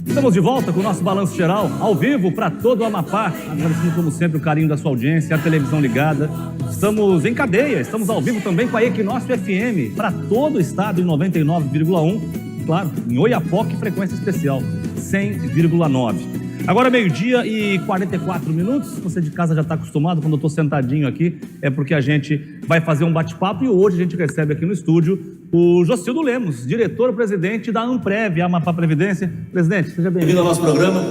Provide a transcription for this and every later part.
Estamos de volta com o nosso Balanço Geral, ao vivo para todo o Amapá. Agradecendo, como sempre, o carinho da sua audiência, a televisão ligada. Estamos em cadeia, estamos ao vivo também com a Equinócio FM, para todo o estado em 99,1. Claro, em Oiapoque, frequência especial, 100,9. Agora, 12h44. Você de casa já está acostumado, quando eu estou sentadinho aqui, é porque a gente vai fazer um bate-papo e hoje a gente recebe aqui no estúdio o Jocildo Lemos, diretor-presidente da Amprev, Amapá Previdência. Presidente, seja bem-vindo ao nosso programa.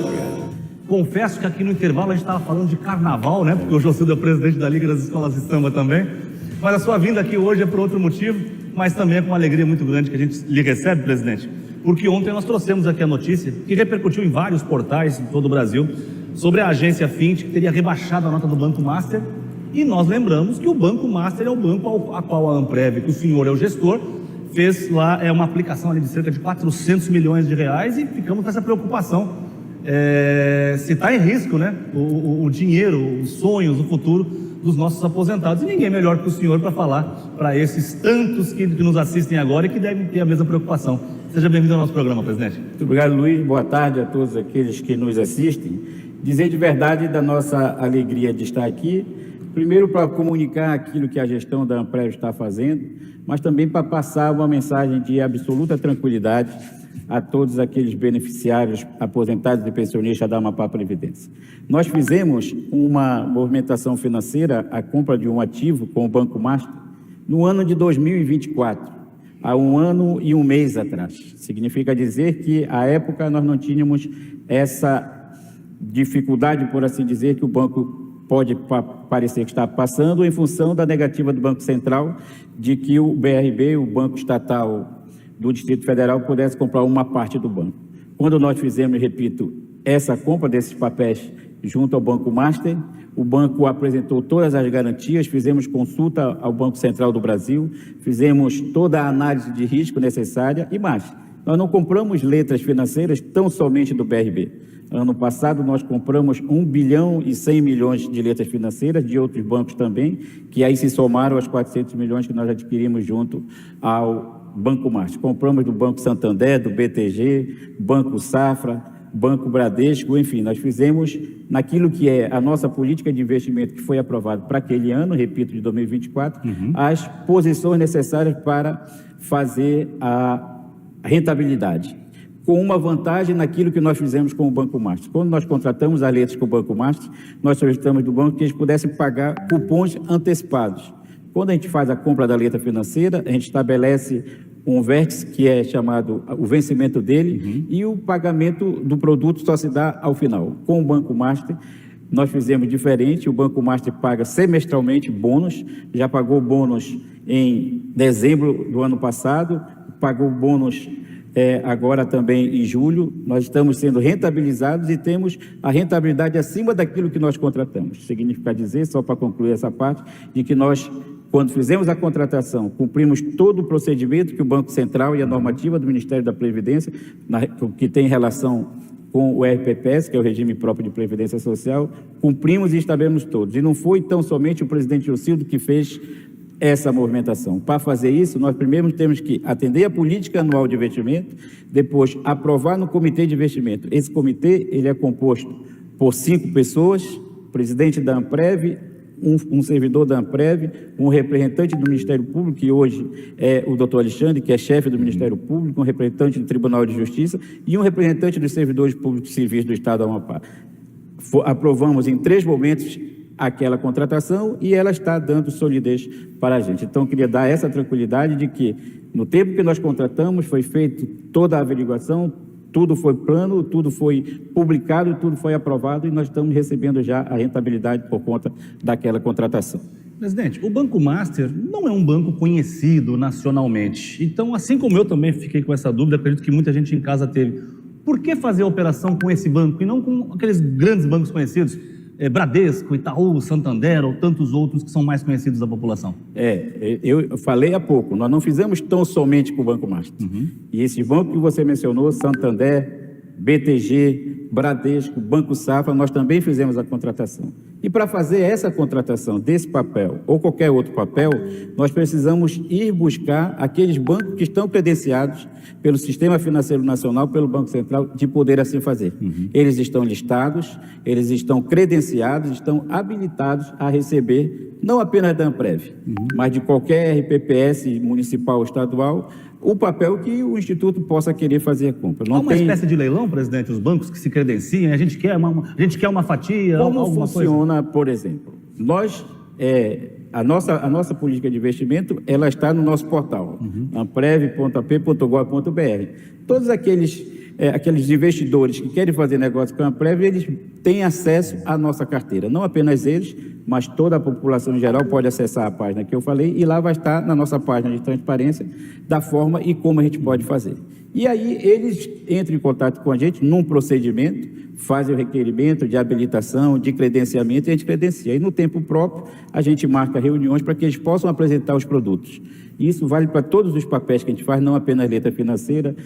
Confesso que aqui no intervalo a gente estava falando de carnaval, né? Porque o Jocildo é o presidente da Liga das Escolas de Samba também. Mas a sua vinda aqui hoje é por outro motivo, mas também é com uma alegria muito grande que a gente lhe recebe, presidente. Porque ontem nós trouxemos aqui a notícia, que repercutiu em vários portais em todo o Brasil, sobre a agência Fint, que teria rebaixado a nota do Banco Master. E nós lembramos que o Banco Master é o banco a qual a Amprev, que o senhor é o gestor, fez lá uma aplicação ali de cerca de 400 milhões de reais e ficamos com essa preocupação. Se está em risco, né? O dinheiro, os sonhos, o futuro dos nossos aposentados. E ninguém melhor que o senhor para falar para esses tantos que nos assistem agora e que devem ter a mesma preocupação. Seja bem-vindo ao nosso programa, presidente. Muito obrigado, Luiz. Boa tarde a todos aqueles que nos assistem. Dizer de verdade da nossa alegria de estar aqui, primeiro para comunicar aquilo que a gestão da Amprev está fazendo, mas também para passar uma mensagem de absoluta tranquilidade a todos aqueles beneficiários aposentados e pensionistas da Amapá Previdência. Nós fizemos uma movimentação financeira, a compra de um ativo com o Banco Master, no ano de 2024, há 1 ano e 1 mês atrás. Significa dizer que, à época, nós não tínhamos essa dificuldade, por assim dizer, que o banco pode parecer que está passando em função da negativa do Banco Central de que o BRB, o Banco Estatal do Distrito Federal, pudesse comprar uma parte do banco. Quando nós fizemos, repito, essa compra desses papéis junto ao Banco Master, o banco apresentou todas as garantias, fizemos consulta ao Banco Central do Brasil, fizemos toda a análise de risco necessária e mais. Nós não compramos letras financeiras tão somente do BRB. Ano passado, nós compramos 1 bilhão e 100 milhões de letras financeiras, de outros bancos também, que aí se somaram aos 400 milhões que nós adquirimos junto ao Banco Master. Compramos do Banco Santander, do BTG, Banco Safra, Banco Bradesco, enfim, nós fizemos naquilo que é a nossa política de investimento que foi aprovada para aquele ano, repito, de 2024, as posições necessárias para fazer a rentabilidade, com uma vantagem naquilo que nós fizemos com o Banco Master. Quando nós contratamos as letras com o Banco Master, nós solicitamos do banco que eles pudessem pagar cupons antecipados. Quando a gente faz a compra da letra financeira, a gente estabelece um vértice que é chamado o vencimento dele e o pagamento do produto só se dá ao final. Com o Banco Master, nós fizemos diferente, o Banco Master paga semestralmente bônus, já pagou bônus em dezembro do ano passado, pagou bônus agora também em julho. Nós estamos sendo rentabilizados e temos a rentabilidade acima daquilo que nós contratamos. Significa dizer, só para concluir essa parte, de que nós, quando fizemos a contratação, cumprimos todo o procedimento que o Banco Central e a normativa do Ministério da Previdência, que tem relação com o RPPS, que é o Regime Próprio de Previdência Social, cumprimos e estabelemos todos. E não foi tão somente o presidente Jocildo que fez essa movimentação. Para fazer isso, nós primeiro temos que atender a política anual de investimento, depois aprovar no comitê de investimento. Esse comitê, ele é composto por 5 pessoas, presidente da Amprev, um servidor da Amprev, um representante do Ministério Público, que hoje é o doutor Alexandre, que é chefe do Ministério Público, um representante do Tribunal de Justiça e um representante dos servidores públicos civis do Estado do Amapá. Aprovamos em 3 momentos aquela contratação e ela está dando solidez para a gente. Então, queria dar essa tranquilidade de que, no tempo que nós contratamos, foi feita toda a averiguação, tudo foi plano, tudo foi publicado, tudo foi aprovado e nós estamos recebendo já a rentabilidade por conta daquela contratação. Presidente, o Banco Master não é um banco conhecido nacionalmente. Então, assim como eu também fiquei com essa dúvida, acredito que muita gente em casa teve. Por que fazer a operação com esse banco e não com aqueles grandes bancos conhecidos? Bradesco, Itaú, Santander ou tantos outros que são mais conhecidos da população? Eu falei há pouco, nós não fizemos tão somente com o Banco Master. E esse banco que você mencionou, Santander, BTG, Bradesco, Banco Safra, nós também fizemos a contratação. E para fazer essa contratação desse papel ou qualquer outro papel, nós precisamos ir buscar aqueles bancos que estão credenciados pelo Sistema Financeiro Nacional, pelo Banco Central, de poder assim fazer. Eles estão listados, eles estão credenciados, estão habilitados a receber, não apenas da Amprev, mas de qualquer RPPS municipal ou estadual, o papel que o Instituto possa querer fazer a compra. Há uma espécie de leilão, presidente, os bancos que se credenciam, a gente quer uma fatia, como alguma funciona, por exemplo? Nós, a nossa política de investimento, ela está no nosso portal, amprev.ap.gov.br. Todos aqueles investidores que querem fazer negócio com a Amprev, eles têm acesso à nossa carteira. Não apenas eles, mas toda a população em geral pode acessar a página que eu falei e lá vai estar na nossa página de transparência da forma e como a gente pode fazer. E aí eles entram em contato com a gente num procedimento, fazem o requerimento de habilitação, de credenciamento e a gente credencia. E no tempo próprio a gente marca reuniões para que eles possam apresentar os produtos. Isso vale para todos os papéis que a gente faz, não apenas letra financeira,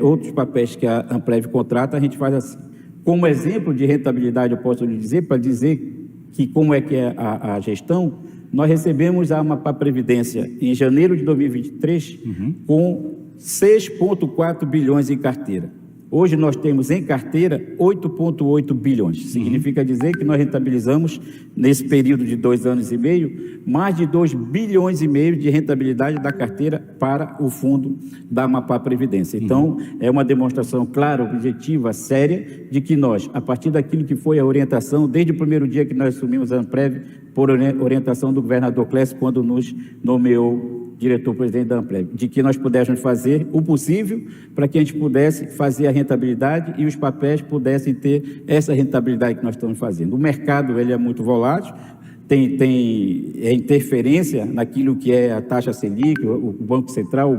outros papéis que a Amprev contrata, a gente faz assim. Como exemplo de rentabilidade, eu posso lhe dizer, para dizer que como é que é a gestão, nós recebemos a Amapá Previdência em janeiro de 2023 com 6,4 bilhões em carteira. Hoje nós temos em carteira 8,8 bilhões. Significa dizer que nós rentabilizamos, nesse período de 2 anos e meio, mais de 2 bilhões e meio de rentabilidade da carteira para o fundo da Amapá Previdência. Então, é uma demonstração clara, objetiva, séria, de que nós, a partir daquilo que foi a orientação, desde o primeiro dia que nós assumimos a Amprev, por orientação do governador Clécio, quando nos nomeou diretor-presidente da Amprev, de que nós pudéssemos fazer o possível para que a gente pudesse fazer a rentabilidade e os papéis pudessem ter essa rentabilidade que nós estamos fazendo. O mercado ele é muito volátil, tem interferência naquilo que é a taxa Selic, o Banco Central,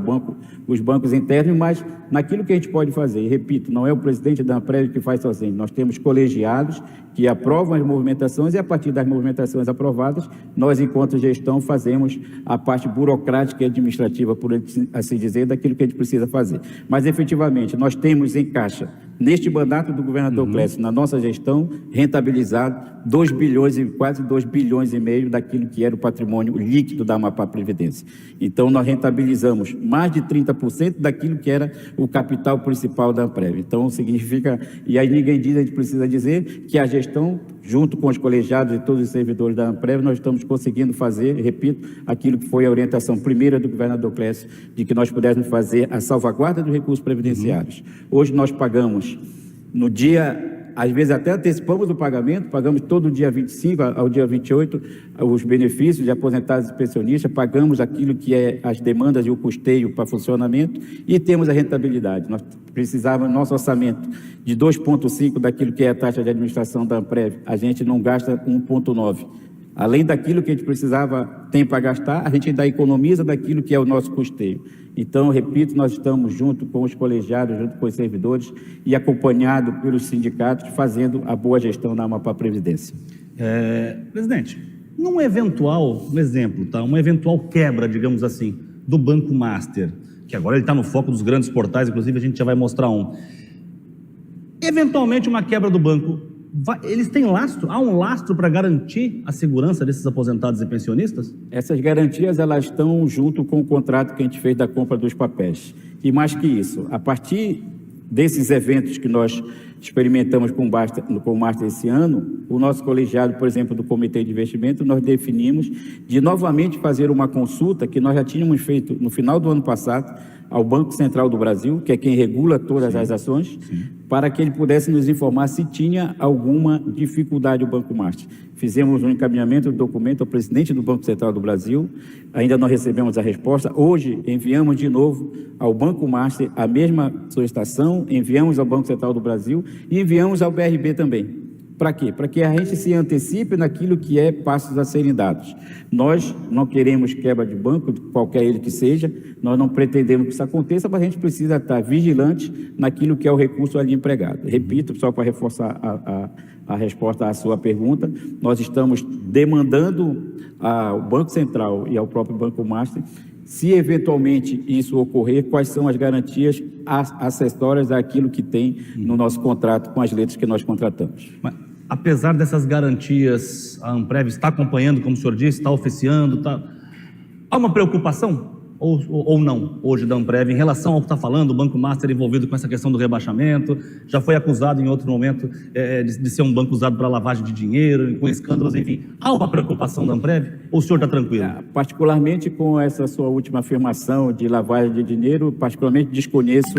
os bancos internos, mas naquilo que a gente pode fazer. E repito, não é o presidente da Amprev que faz sozinho, nós temos colegiados que aprovam as movimentações e a partir das movimentações aprovadas, nós, enquanto gestão, fazemos a parte burocrática e administrativa, por assim dizer, daquilo que a gente precisa fazer. Mas, efetivamente, nós temos em caixa, neste mandato do governador Clécio, na nossa gestão, rentabilizado 2 bilhões e quase 2 bilhões e meio daquilo que era o patrimônio líquido da Amapá Previdência. Então, nós rentabilizamos mais de 30% daquilo que era o capital principal da Amprev. Então, significa, e aí ninguém diz, a gente precisa dizer que a gestão, junto com os colegiados e todos os servidores da Amprev, nós estamos conseguindo fazer, repito, aquilo que foi a orientação primeira do governador Clécio, de que nós pudéssemos fazer a salvaguarda dos recursos previdenciários. Hoje nós pagamos no dia, às vezes até antecipamos o pagamento, pagamos todo dia 25 ao dia 28 os benefícios de aposentados e pensionistas, pagamos aquilo que é as demandas e o custeio para funcionamento e temos a rentabilidade. Nós precisávamos, nosso orçamento de 2,5 daquilo que é a taxa de administração da Amprev, a gente não gasta 1,9. Além daquilo que a gente tem para gastar, a gente ainda economiza daquilo que é o nosso custeio. Então, repito, nós estamos junto com os colegiados, junto com os servidores e acompanhado pelos sindicatos, fazendo a boa gestão da Amapá Previdência. Presidente, um exemplo, tá? Uma eventual quebra, digamos assim, do Banco Master, que agora ele está no foco dos grandes portais, inclusive a gente já vai mostrar um. Eventualmente uma quebra do banco, eles têm lastro? Há um lastro para garantir a segurança desses aposentados e pensionistas? Essas garantias, elas estão junto com o contrato que a gente fez da compra dos papéis. E mais que isso, a partir desses eventos que nós experimentamos com o Master esse ano, o nosso colegiado, por exemplo, do Comitê de Investimento, nós definimos de novamente fazer uma consulta que nós já tínhamos feito no final do ano passado ao Banco Central do Brasil, que é quem regula todas as ações, para que ele pudesse nos informar se tinha alguma dificuldade o Banco Master. Fizemos um encaminhamento do documento ao presidente do Banco Central do Brasil, ainda não recebemos a resposta. Hoje, enviamos de novo ao Banco Master a mesma solicitação, enviamos ao Banco Central do Brasil e enviamos ao BRB também. Para quê? Para que a gente se antecipe naquilo que é passos a serem dados. Nós não queremos quebra de banco, qualquer ele que seja, nós não pretendemos que isso aconteça, mas a gente precisa estar vigilante naquilo que é o recurso ali empregado. Repito, só para reforçar a resposta à sua pergunta, nós estamos demandando ao Banco Central e ao próprio Banco Master Se eventualmente isso ocorrer, quais são as garantias acessórias àquilo que tem no nosso contrato com as letras que nós contratamos. Mas, apesar dessas garantias, a Amprev está acompanhando, como o senhor disse, está oficiando, há uma preocupação ou não hoje da Amprev em relação ao que está falando, o Banco Master envolvido com essa questão do rebaixamento, já foi acusado em outro momento de ser um banco usado para lavagem de dinheiro, com escândalos, enfim. Há uma preocupação da Amprev ou o senhor está tranquilo? Particularmente com essa sua última afirmação de lavagem de dinheiro, particularmente desconheço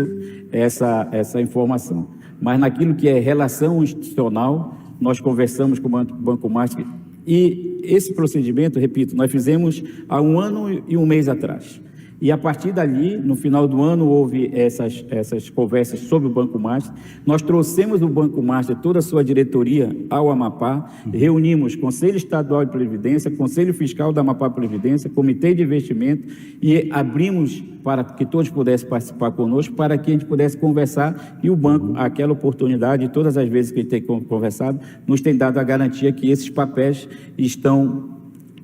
essa informação. Mas naquilo que é relação institucional, nós conversamos com o Banco Master e esse procedimento, repito, nós fizemos há 1 ano e 1 mês atrás. E a partir dali, no final do ano, houve essas conversas sobre o Banco Master. Nós trouxemos o Banco Master, toda a sua diretoria, ao Amapá, reunimos Conselho Estadual de Previdência, Conselho Fiscal da Amapá Previdência, Comitê de Investimento e abrimos para que todos pudessem participar conosco, para que a gente pudesse conversar e o banco, aquela oportunidade, todas as vezes que a gente tem conversado, nos tem dado a garantia que esses papéis estão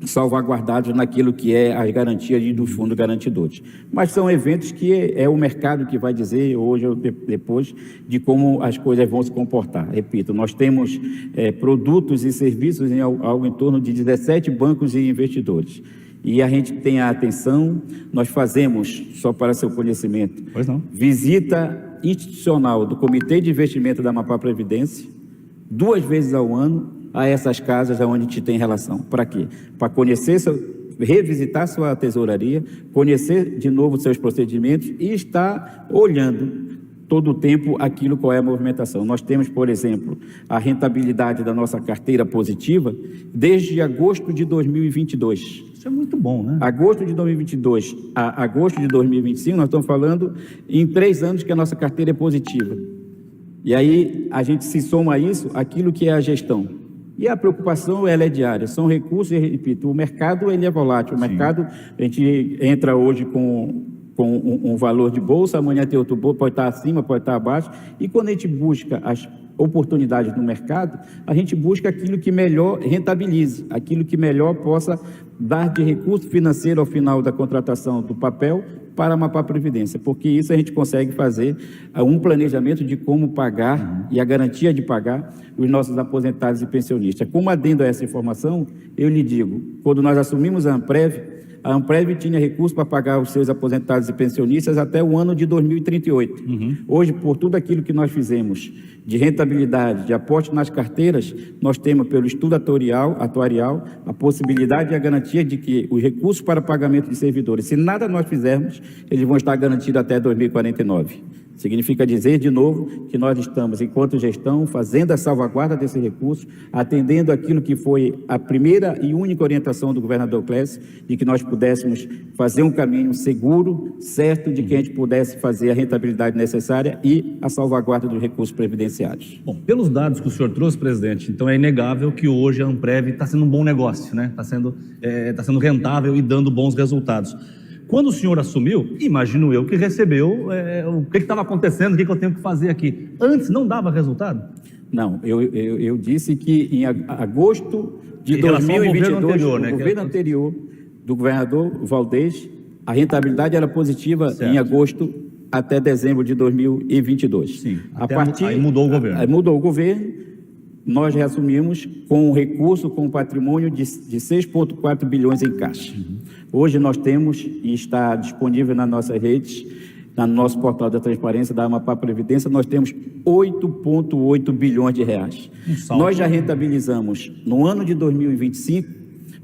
salvaguardados naquilo que é as garantias dos fundos garantidores. Mas são eventos que é o mercado que vai dizer, hoje ou depois, de como as coisas vão se comportar. Repito, nós temos produtos e serviços em algo em torno de 17 bancos e investidores. E a gente tem a atenção, nós fazemos, só para seu conhecimento, visita institucional do Comitê de Investimento da Amapá Previdência, 2 vezes ao ano, a essas casas onde a gente tem relação. Para quê? Para conhecer, revisitar sua tesouraria, conhecer de novo seus procedimentos e estar olhando todo o tempo aquilo qual é a movimentação. Nós temos, por exemplo, a rentabilidade da nossa carteira positiva desde agosto de 2022. Isso é muito bom, né? Agosto de 2022 a agosto de 2025, nós estamos falando em 3 anos que a nossa carteira é positiva. E aí a gente se soma a isso, aquilo que é a gestão. E a preocupação, ela é diária, são recursos, e repito, o mercado ele é volátil, o mercado, a gente entra hoje com um valor de bolsa, amanhã tem outro bolsa, pode estar acima, pode estar abaixo, e quando a gente busca as oportunidades no mercado, a gente busca aquilo que melhor rentabilize, aquilo que melhor possa dar de recurso financeiro ao final da contratação do papel para a Amapá Previdência, porque isso a gente consegue fazer um planejamento de como pagar e a garantia de pagar os nossos aposentados e pensionistas. Como adendo a essa informação, eu lhe digo, quando nós assumimos a Amprev tinha recurso para pagar os seus aposentados e pensionistas até o ano de 2038. Hoje, por tudo aquilo que nós fizemos de rentabilidade, de aporte nas carteiras, nós temos, pelo estudo atuarial, a possibilidade e a garantia de que os recursos para pagamento de servidores, se nada nós fizermos, eles vão estar garantidos até 2049. Significa dizer, de novo, que nós estamos, enquanto gestão, fazendo a salvaguarda desse recurso, atendendo aquilo que foi a primeira e única orientação do governador Clécio, de que nós pudéssemos fazer um caminho seguro, certo, de que a gente pudesse fazer a rentabilidade necessária e a salvaguarda dos recursos previdenciários. Bom, pelos dados que o senhor trouxe, presidente, então é inegável que hoje a Amprev está sendo um bom negócio, né? Está sendo rentável e dando bons resultados. Quando o senhor assumiu, imagino eu que recebeu o que estava acontecendo, o que eu tenho que fazer aqui. Antes não dava resultado? Não, eu disse que em agosto de 2022, no governo anterior do governador Valdez, a rentabilidade era positiva em agosto até dezembro de 2022. Sim, aí mudou o governo. Aí mudou o governo, nós reassumimos com um recurso, com um patrimônio de 6,4 bilhões em caixa. Hoje nós temos, e está disponível nas nossas redes, no nosso portal da transparência da Amapá Previdência, nós temos 8,8 bilhões de reais. Nós já rentabilizamos no ano de 2025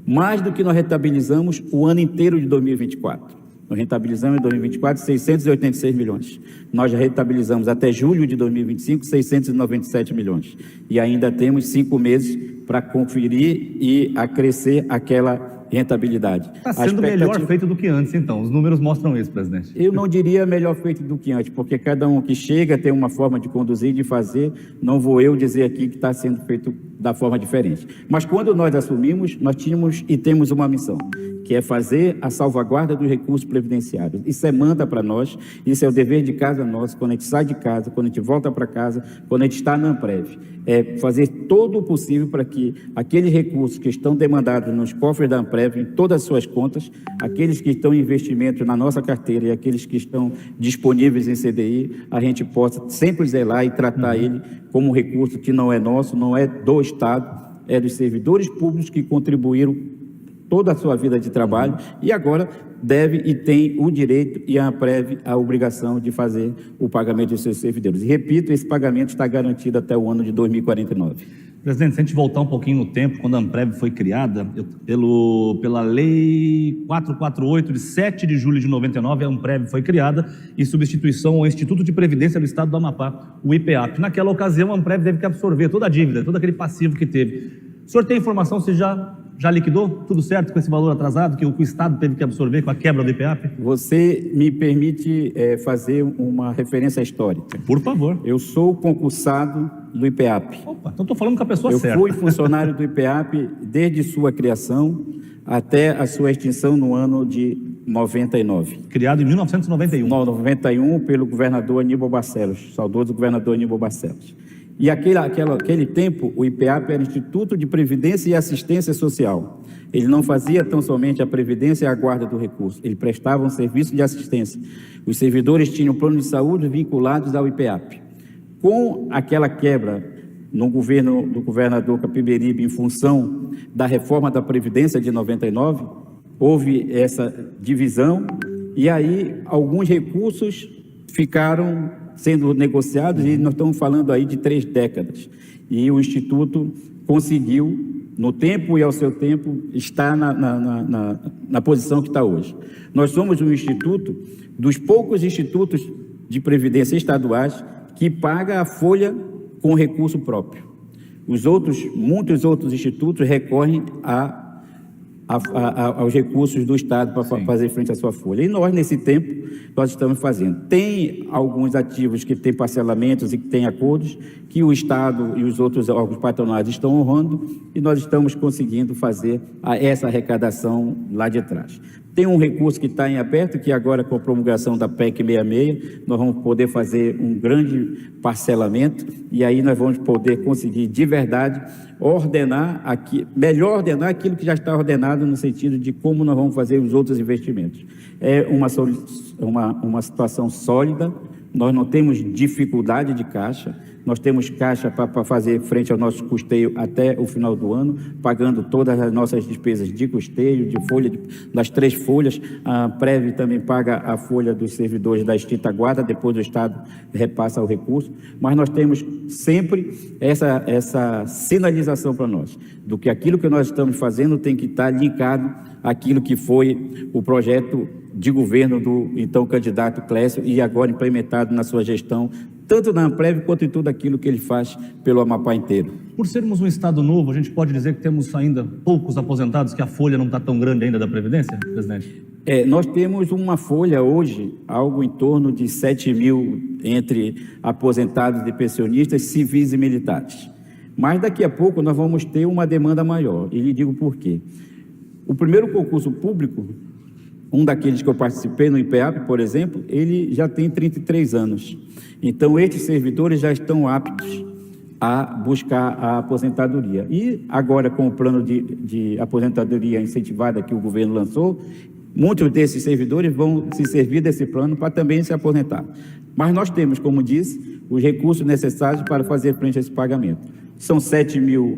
mais do que nós rentabilizamos o ano inteiro de 2024. Nós rentabilizamos em 2024 686 milhões. Nós já rentabilizamos até julho de 2025 697 milhões. E ainda temos 5 meses para conferir e acrescer aquela rentabilidade. Está sendo melhor feito do que antes, então. Os números mostram isso, presidente. Eu não diria melhor feito do que antes, porque cada um que chega tem uma forma de conduzir, de fazer. Não vou eu dizer aqui que está sendo feito da forma diferente. Mas quando nós assumimos, nós tínhamos e temos uma missão, que é fazer a salvaguarda dos recursos previdenciários. Isso é manda para nós, isso é o dever de casa nosso, quando a gente sai de casa, quando a gente volta para casa, quando a gente está na Amprev. É fazer todo o possível para que aqueles recursos que estão demandados nos cofres da Amprev, em todas as suas contas, aqueles que estão em investimento na nossa carteira e aqueles que estão disponíveis em CDI, a gente possa sempre zelar e tratar ele como um recurso que não é nosso, não é do Estado, é dos servidores públicos que contribuíram toda a sua vida de trabalho e agora deve e tem o direito e a Amprev a obrigação de fazer o pagamento dos seus servidores. E repito, esse pagamento está garantido até o ano de 2049. Presidente, se a gente voltar um pouquinho no tempo, quando a Amprev foi criada, pela Lei 448, de 7 de julho de 99, a Amprev foi criada em substituição ao Instituto de Previdência do Estado do Amapá, o IPEAP. Naquela ocasião, a Amprev teve que absorver toda a dívida, todo aquele passivo que teve. O senhor tem informação se já liquidou? Tudo certo com esse valor atrasado que o Estado teve que absorver com a quebra do IPEAP? Você me permite fazer uma referência histórica? Por favor. Eu sou concursado do IPEAP. Opa, então estou falando com a pessoa certa. Eu fui funcionário do IPEAP desde sua criação até a sua extinção no ano de 99. Criado em 1991. 91 pelo governador Aníbal Barcelos, saudoso governador Aníbal Barcelos. E aquele tempo, o IPEAP era Instituto de Previdência e Assistência Social. Ele não fazia tão somente a previdência e a guarda do recurso, ele prestava um serviço de assistência. Os servidores tinham plano de saúde vinculados ao IPEAP. Com aquela quebra no governo do governador Capiberibe, em função da reforma da Previdência de 99, houve essa divisão e aí alguns recursos ficaram sendo negociados e nós estamos falando aí de 3 décadas. E o Instituto conseguiu, no tempo e ao seu tempo, estar na posição que está hoje. Nós somos um instituto, dos poucos institutos de previdência estaduais, que paga a folha com recurso próprio. Muitos outros institutos recorrem aos recursos do Estado para fazer frente à sua folha. E nós, nesse tempo, nós estamos fazendo. Tem alguns ativos que têm parcelamentos e que têm acordos que o Estado e os outros órgãos patronais estão honrando e nós estamos conseguindo fazer essa arrecadação lá de trás. Tem um recurso que está em aberto, que agora com a promulgação da PEC 66, nós vamos poder fazer um grande parcelamento e aí nós vamos poder conseguir de verdade melhor ordenar aquilo que já está ordenado no sentido de como nós vamos fazer os outros investimentos. É uma situação sólida, nós não temos dificuldade de caixa, nós temos caixa para fazer frente ao nosso custeio até o final do ano, pagando todas as nossas despesas de custeio, de folha, das 3 folhas. A Amprev também paga a folha dos servidores da extinta guarda, depois o Estado repassa o recurso, mas nós temos sempre essa sinalização para nós, do que aquilo que nós estamos fazendo tem que estar linkado àquilo que foi o projeto de governo do então candidato Clécio e agora implementado na sua gestão, tanto na Amprev quanto em tudo aquilo que ele faz pelo Amapá inteiro. Por sermos um estado novo, a gente pode dizer que temos ainda poucos aposentados, que a folha não está tão grande ainda da Previdência, presidente? Nós temos uma folha hoje, algo em torno de 7 mil entre aposentados e pensionistas civis e militares. Mas daqui a pouco nós vamos ter uma demanda maior, e lhe digo por quê. O primeiro concurso público, um daqueles que eu participei no IPEAP, por exemplo, ele já tem 33 anos. Então, estes servidores já estão aptos a buscar a aposentadoria. E agora, com o plano de aposentadoria incentivada que o governo lançou, muitos desses servidores vão se servir desse plano para também se aposentar. Mas nós temos, como disse, os recursos necessários para fazer frente a esse pagamento. São 7 mil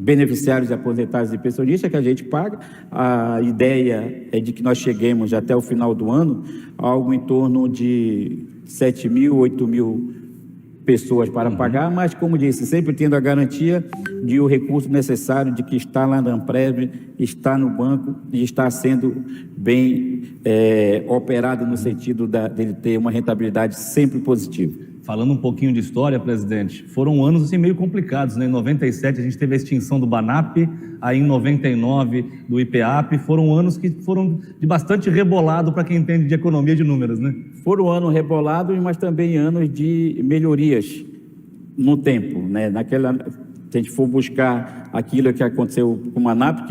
beneficiários aposentados e pensionistas que a gente paga. A ideia é de que nós cheguemos até o final do ano a algo em torno de 7 mil, 8 mil pessoas para pagar, mas, como disse, sempre tendo a garantia de o recurso necessário, de que está lá na Amprev, está no banco e está sendo bem operado no sentido dele ter uma rentabilidade sempre positiva. Falando um pouquinho de história, presidente, foram anos assim meio complicados, né? Em 97 a gente teve a extinção do BANAP, aí em 99 do IPEAP, foram anos que foram de bastante rebolado para quem entende de economia de números, né? Foram anos rebolados, mas também anos de melhorias no tempo, né? Se a gente for buscar aquilo que aconteceu com o Banap,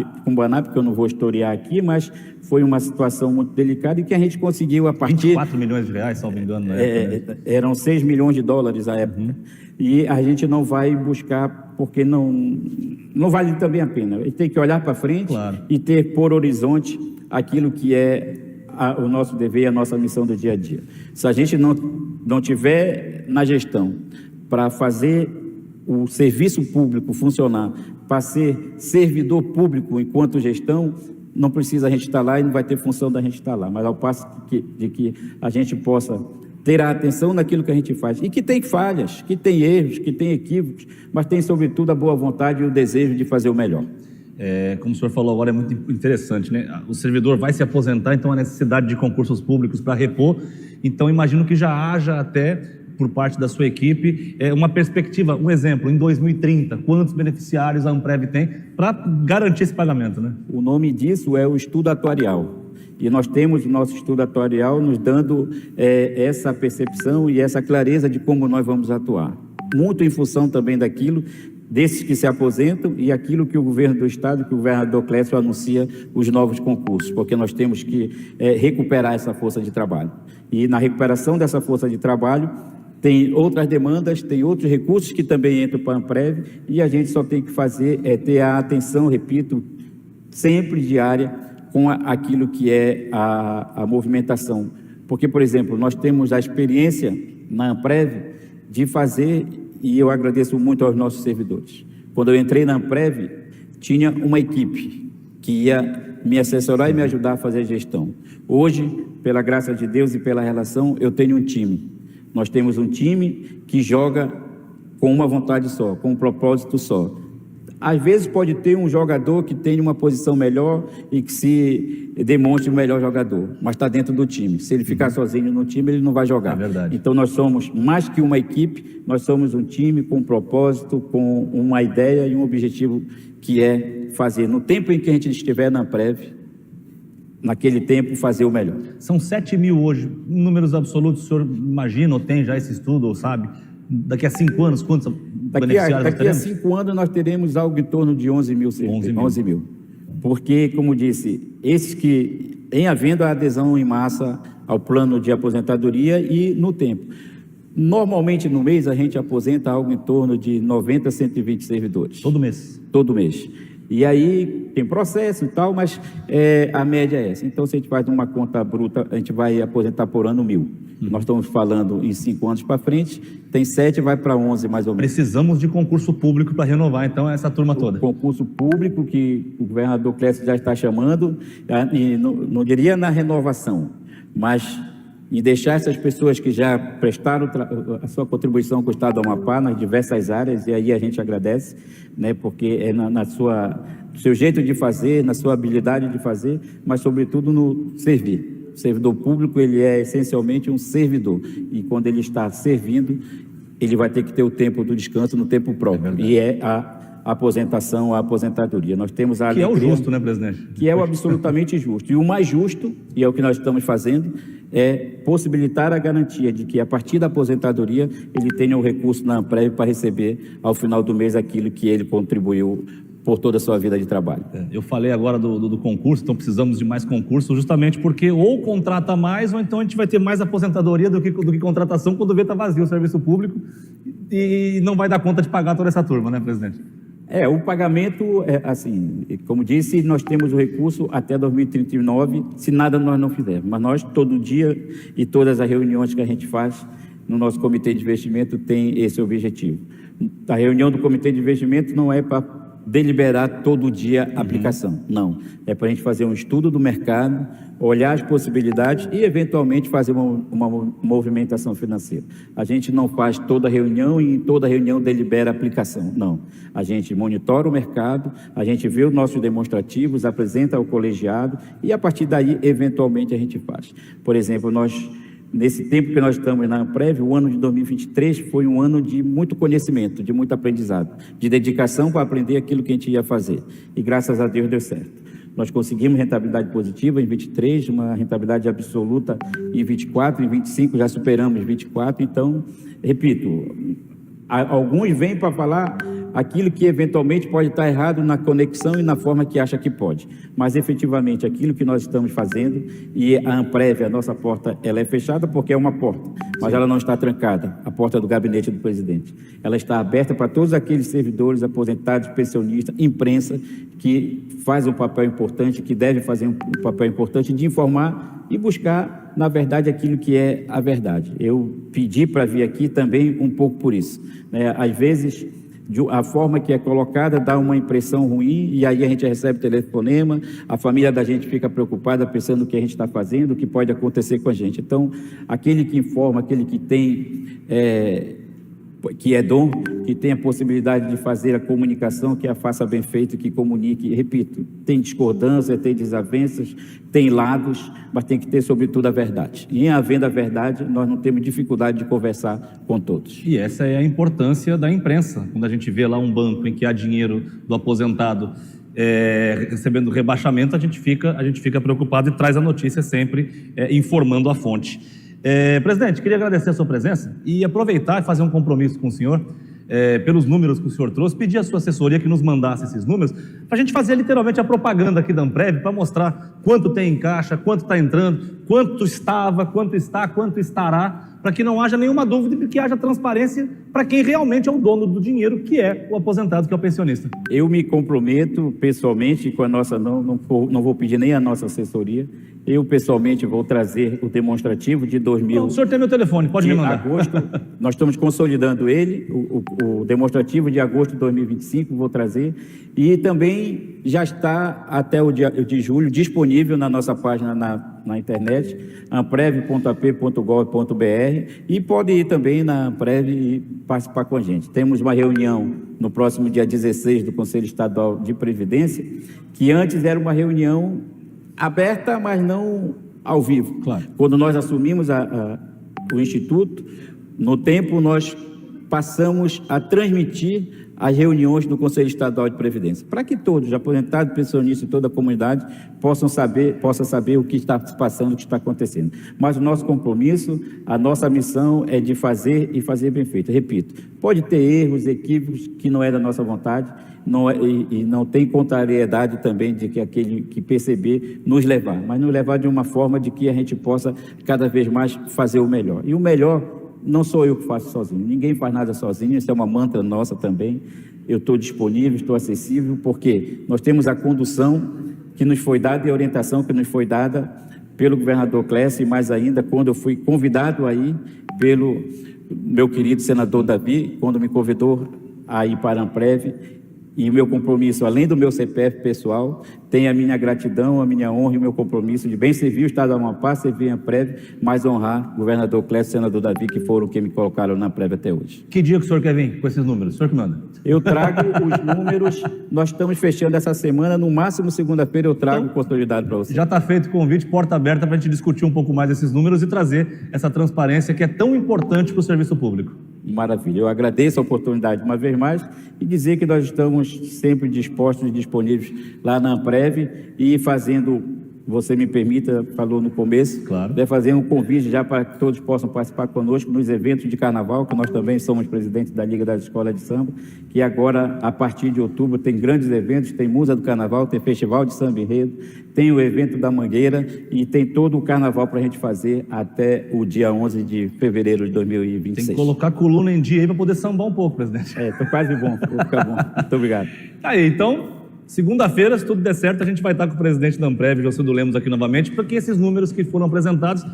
que eu não vou historiar aqui, mas foi uma situação muito delicada e que a gente conseguiu a partir... 24 milhões de reais, se não me engano, na época, né? Eram 6 milhões de dólares à época. E a gente não vai buscar porque não vale também a pena. A gente tem que olhar para frente, claro, e ter por horizonte aquilo que é o nosso dever e a nossa missão do dia a dia. Se a gente não tiver na gestão para fazer o serviço público funcionar, para ser servidor público enquanto gestão, não precisa a gente estar lá e não vai ter função da gente estar lá, mas ao passo de que a gente possa ter a atenção naquilo que a gente faz, e que tem falhas, que tem erros, que tem equívocos, mas tem sobretudo a boa vontade e o desejo de fazer o melhor. Como o senhor falou agora, é muito interessante, né? O servidor vai se aposentar, então a necessidade de concursos públicos para repor, então imagino que já haja até, por parte da sua equipe, uma perspectiva, um exemplo, em 2030, quantos beneficiários a Amprev tem para garantir esse pagamento, né? O nome disso é o estudo atuarial. E nós temos o nosso estudo atuarial nos dando essa percepção e essa clareza de como nós vamos atuar. Muito em função também desses que se aposentam e aquilo que o governo do Estado, que o governador Clécio anuncia os novos concursos, porque nós temos que recuperar essa força de trabalho. E na recuperação dessa força de trabalho, tem outras demandas, tem outros recursos que também entram para a Amprev, e a gente só tem que fazer ter a atenção, repito, sempre diária, com aquilo que é a movimentação. Porque, por exemplo, nós temos a experiência na Amprev de fazer, e eu agradeço muito aos nossos servidores. Quando eu entrei na Amprev, tinha uma equipe que ia me assessorar e me ajudar a fazer a gestão. Hoje, pela graça de Deus e pela relação, eu tenho um time. Nós temos um time que joga com uma vontade só, com um propósito só. Às vezes pode ter um jogador que tenha uma posição melhor e que se demonstre o melhor jogador, mas está dentro do time. Se ele ficar sozinho no time, ele não vai jogar. É verdade. Então nós somos mais que uma equipe, nós somos um time com um propósito, com uma ideia e um objetivo, que é fazer, no tempo em que a gente estiver na Amprev, naquele tempo, fazer o melhor. São 7 mil hoje, números absolutos, o senhor imagina ou tem já esse estudo, ou sabe? Daqui a 5 anos, quantos beneficiários nós teremos? Daqui a 5 anos nós teremos algo em torno de 11 mil. 11 mil. Porque, como disse, esses que têm havendo a adesão em massa ao plano de aposentadoria e no tempo. Normalmente no mês a gente aposenta algo em torno de 90 a 120 servidores. Todo mês? Todo mês. E aí tem processo e tal, mas a média é essa. Então, se a gente faz uma conta bruta, a gente vai aposentar por ano 1.000. Nós estamos falando em 5 anos para frente, tem 7, vai para 11 mais ou menos. Precisamos de concurso público para renovar, então, essa turma toda. Concurso público que o governador Clécio já está chamando, e não diria na renovação, mas em deixar essas pessoas que já prestaram a sua contribuição com o Estado do Amapá nas diversas áreas, e aí a gente agradece, né, porque é no seu jeito de fazer, na sua habilidade de fazer, mas sobretudo no servir. O servidor público, ele é essencialmente um servidor, e quando ele está servindo, ele vai ter que ter o tempo do descanso no tempo próprio, e é a aposentação, a aposentadoria. Nós temos a alegria, que é o justo, né, presidente? Que é o absolutamente justo. E o mais justo, e é o que nós estamos fazendo, é possibilitar a garantia de que, a partir da aposentadoria, ele tenha o recurso na Amprev para receber, ao final do mês, aquilo que ele contribuiu por toda a sua vida de trabalho. Eu falei agora do concurso, então precisamos de mais concursos, justamente porque ou contrata mais, ou então a gente vai ter mais aposentadoria do que contratação quando vê está vazio o serviço público e não vai dar conta de pagar toda essa turma, né, presidente? O pagamento, assim, como disse, nós temos o recurso até 2039, se nada nós não fizermos. Mas nós, todo dia e todas as reuniões que a gente faz no nosso comitê de investimento, tem esse objetivo. A reunião do comitê de investimento não é para deliberar todo dia a aplicação, não. É para a gente fazer um estudo do mercado, olhar as possibilidades e, eventualmente, fazer uma movimentação financeira. A gente não faz toda reunião e em toda reunião delibera a aplicação, não. A gente monitora o mercado, a gente vê os nossos demonstrativos, apresenta ao colegiado e, a partir daí, eventualmente, a gente faz. Por exemplo, nesse tempo que nós estamos na Amprev, o ano de 2023 foi um ano de muito conhecimento, de muito aprendizado, de dedicação para aprender aquilo que a gente ia fazer. E graças a Deus deu certo. Nós conseguimos rentabilidade positiva em 23, uma rentabilidade absoluta em 24, em 25 já superamos 24. Então, repito, alguns vêm para falar aquilo que eventualmente pode estar errado na conexão e na forma que acha que pode. Mas efetivamente aquilo que nós estamos fazendo, e a Amprev, a nossa porta, ela é fechada porque é uma porta, mas ela não está trancada, a porta do gabinete do presidente. Ela está aberta para todos aqueles servidores, aposentados, pensionistas, imprensa, que faz um papel importante, que deve fazer um papel importante de informar e buscar, na verdade, aquilo que é a verdade. Eu pedi para vir aqui também um pouco por isso, né? Às vezes, a forma que é colocada dá uma impressão ruim, e aí a gente recebe telefonema, a família da gente fica preocupada pensando o que a gente está fazendo, o que pode acontecer com a gente. Então, aquele que informa, aquele que tem, que é dom, que tem a possibilidade de fazer a comunicação, que a faça bem feito, que comunique. Repito, tem discordância, tem desavenças, tem lados, mas tem que ter, sobretudo, a verdade. E, em havendo a verdade, nós não temos dificuldade de conversar com todos. E essa é a importância da imprensa. Quando a gente vê lá um banco em que há dinheiro do aposentado recebendo rebaixamento, a gente fica preocupado e traz a notícia sempre informando a fonte. Presidente, queria agradecer a sua presença e aproveitar e fazer um compromisso com o senhor, pelos números que o senhor trouxe, pedir à sua assessoria que nos mandasse esses números, para a gente fazer literalmente a propaganda aqui da Amprev, para mostrar quanto tem em caixa, quanto está entrando, quanto estava, quanto está, quanto estará, para que não haja nenhuma dúvida e que haja transparência para quem realmente é o dono do dinheiro, que é o aposentado, que é o pensionista. Eu me comprometo pessoalmente com a nossa, não vou pedir nem a nossa assessoria, eu pessoalmente vou trazer o demonstrativo de 2000. O senhor tem meu telefone, pode me mandar. Agosto, nós estamos consolidando ele, o demonstrativo de agosto de 2025, vou trazer, e também já está até o dia de julho disponível na nossa página na internet, amprev.ap.gov.br, e pode ir também na Amprev e participar com a gente. Temos uma reunião no próximo dia 16 do Conselho Estadual de Previdência, que antes era uma reunião aberta, mas não ao vivo. Claro. Quando nós assumimos o Instituto, no tempo nós passamos a transmitir as reuniões do Conselho Estadual de Previdência, para que todos, aposentados, pensionistas e toda a comunidade, possa saber o que está se passando, o que está acontecendo. Mas o nosso compromisso, a nossa missão é de fazer e fazer bem feito. Repito, pode ter erros, equívocos, que não é da nossa vontade, e não tem contrariedade também de que aquele que perceber nos levar, mas nos levar de uma forma de que a gente possa cada vez mais fazer o melhor. E o melhor não sou eu que faço sozinho, ninguém faz nada sozinho, isso é uma mantra nossa também. Eu estou disponível, estou acessível, porque nós temos a condução que nos foi dada e a orientação que nos foi dada pelo governador Clécio, e mais ainda quando eu fui convidado aí pelo meu querido senador Davi, quando me convidou a ir para a Amprev. E o meu compromisso, além do meu CPF pessoal, tem a minha gratidão, a minha honra e o meu compromisso de bem servir o Estado do Amapá, servir a Amprev, mas honrar o governador Clécio e o senador Davi, que foram quem me colocaram na Amprev até hoje. Que dia que o senhor quer vir com esses números? O senhor que manda. Eu trago os números, nós estamos fechando essa semana, no máximo segunda-feira eu trago consolidado para você. Já está feito o convite, porta aberta, para a gente discutir um pouco mais esses números e trazer essa transparência que é tão importante para o serviço público. Maravilha, eu agradeço a oportunidade uma vez mais e dizer que nós estamos sempre dispostos e disponíveis lá na Amprev e fazendo, você me permita, falou no começo, claro, fazer um convite já para que todos possam participar conosco nos eventos de carnaval, que nós também somos presidentes da Liga das Escolas de Samba, que agora, a partir de outubro, tem grandes eventos, tem Musa do Carnaval, tem Festival de Samba Enredo, tem o evento da Mangueira e tem todo o carnaval para a gente fazer até o dia 11 de fevereiro de 2026. Tem que colocar a coluna em dia aí para poder sambar um pouco, presidente. Estou quase bom, vou ficar bom. Muito obrigado. Aí, então, segunda-feira, se tudo der certo, a gente vai estar com o presidente da Amprev, Jocildo Lemos, aqui novamente, para que esses números que foram apresentados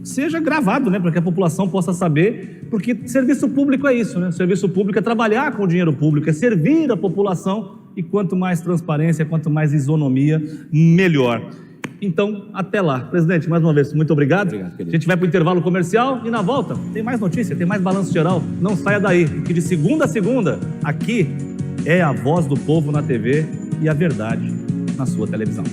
seja gravado, né, para que a população possa saber, porque serviço público é isso, né? Serviço público é trabalhar com o dinheiro público, é servir a população, e quanto mais transparência, quanto mais isonomia, melhor. Então, até lá. Presidente, mais uma vez, muito obrigado. Obrigado, querido. A gente vai para o intervalo comercial e na volta tem mais notícia, tem mais balanço geral. Não saia daí, porque de segunda a segunda, aqui é a voz do povo na TV e a verdade na sua televisão.